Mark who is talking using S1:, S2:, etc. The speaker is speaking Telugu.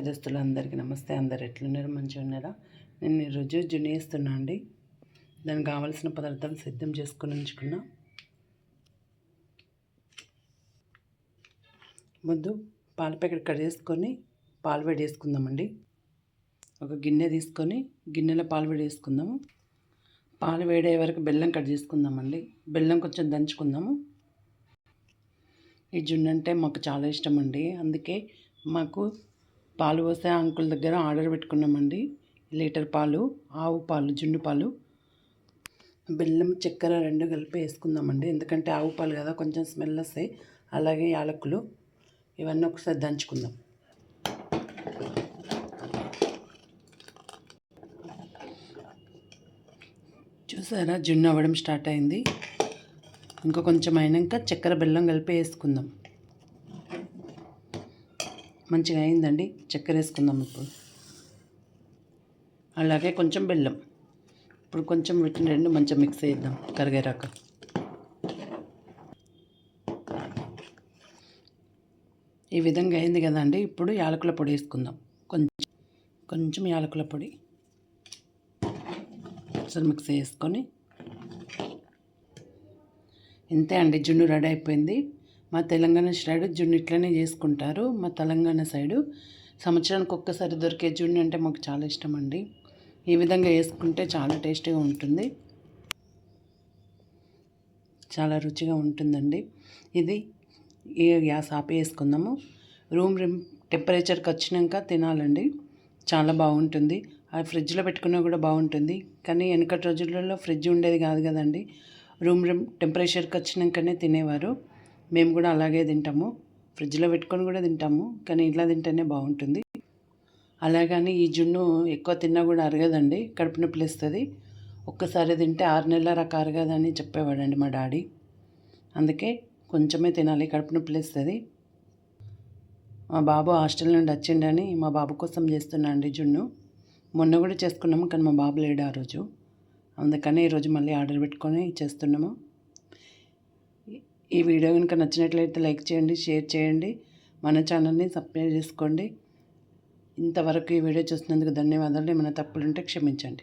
S1: దోస్తులందరికీ నమస్తే. అందరు ఎట్లున్నారు? మంచిగా ఉన్నారా? నేను ఈరోజు జున్ను వేస్తున్నా అండి. దానికి కావాల్సిన పదార్థాలు సిద్ధం చేసుకుని ఉంచుకున్నా. ముందు పాల ప్యాకెట్ కట్ చేసుకొని పాలు వేడి చేసుకుందామండి. ఒక గిన్నె తీసుకొని గిన్నెలో పాలు వేడి చేసుకుందాము. పాలు వేడే వరకు బెల్లం కట్ చేసుకుందామండి. బెల్లం కొంచెం దంచుకుందాము. ఈ జున్ను అంటే మాకు చాలా ఇష్టం అండి. అందుకే మాకు పాలు పోసే అంకుల్ దగ్గర ఆర్డర్ పెట్టుకున్నామండి. లీటర్ పాలు, ఆవు పాలు, జున్ను పాలు, బెల్లం, చక్కెర రెండు కలిపి వేసుకుందామండి. ఎందుకంటే ఆవు పాలు కదా, కొంచెం స్మెల్ వస్తాయి. అలాగే యాలకులు, ఇవన్నీ ఒకసారి దంచుకుందాం. చూసారా, జున్ను అవ్వడం స్టార్ట్ అయింది. ఇంకా కొంచెం అయినాక చక్కెర బెల్లం కలిపి వేసుకుందాం. మంచిగా అయిందండి. చక్కెర వేసుకుందాం ఇప్పుడు. అలాగే కొంచెం బెల్లం. ఇప్పుడు కొంచెం వీటిని రెండు మంచిగా మిక్స్ చేద్దాం కరిగేరాక. ఈ విధంగా అయింది కదండి. ఇప్పుడు యాలకుల పొడి వేసుకుందాం. కొంచెం యాలకుల పొడి ఒకసారి మిక్స్ చేసుకొని, ఇంతే అండి, జున్ను రెడీ అయిపోయింది. మా తెలంగాణ సైడ్ జున్ను ఇట్లనే చేసుకుంటారు. మా తెలంగాణ సైడు సంవత్సరానికి ఒక్కసారి దొరికే జున్ను అంటే మాకు చాలా ఇష్టం అండి. ఈ విధంగా వేసుకుంటే చాలా టేస్టీగా ఉంటుంది, చాలా రుచిగా ఉంటుందండి. ఇది ఈ గ్యాస్ ఆపి వేసుకుందాము. రూమ్ టెంపరేచర్కి వచ్చినాక తినాలండి. చాలా బాగుంటుంది. అది ఫ్రిడ్జ్లో పెట్టుకున్నా కూడా బాగుంటుంది. కానీ వెనకటి రోజులలో ఫ్రిడ్జ్ ఉండేది కాదు కదండి. రూమ్ టెంపరేచర్కి వచ్చినాకనే తినేవారు. మేము కూడా అలాగే తింటాము. ఫ్రిడ్జ్లో పెట్టుకొని కూడా తింటాము, కానీ ఇట్లా తింటేనే బాగుంటుంది. అలాగని ఈ జున్ను ఎక్కువ తిన్నా కూడా అరగదండి, కడుపు నొప్పి లేస్తుంది. ఒక్కసారి తింటే 6 నెలల దాకా అరగదని చెప్పేవాడండి మా డాడీ. అందుకే కొంచెమే తినాలి, కడుపు నొప్పి లేస్తుంది. మా బాబు హాస్టల్ నుండి వచ్చిండని మా బాబు కోసం చేస్తున్నా అండి జున్ను. మొన్న కూడా చేసుకున్నాము, కానీ మా బాబు లేడు ఆ రోజు. అందుకని ఈరోజు మళ్ళీ ఆర్డర్ పెట్టుకొని చేస్తున్నాము. ఈ వీడియో కనుక నచ్చినట్లయితే లైక్ చేయండి, షేర్ చేయండి, మన ఛానల్ని సబ్స్క్రైబ్ చేసుకోండి. ఇంతవరకు ఈ వీడియో చూసినందుకు ధన్యవాదాలు. ఏమైనా తప్పులుంటే క్షమించండి.